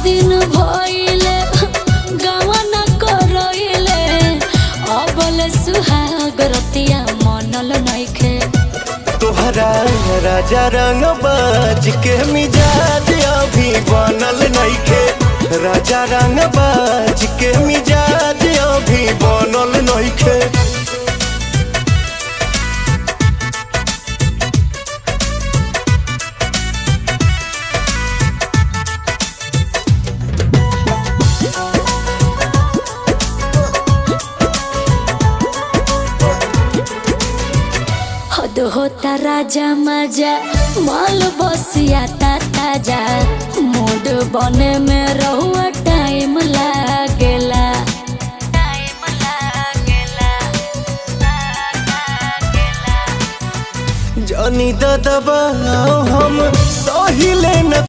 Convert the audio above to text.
दिन भइले गावा न करइले अबल सुहाग रतिया मनल नइखे। तोहरा राजा रंग बाज के मिजाज अभी बनल नइखे। राजा रंग बाज के मिजाज अभी बनल नइखे। हद होता राजा मजा माल बसिया ताजा मूड बने में रहुआ टाइम लागेला। जानी दादा हम सही ले न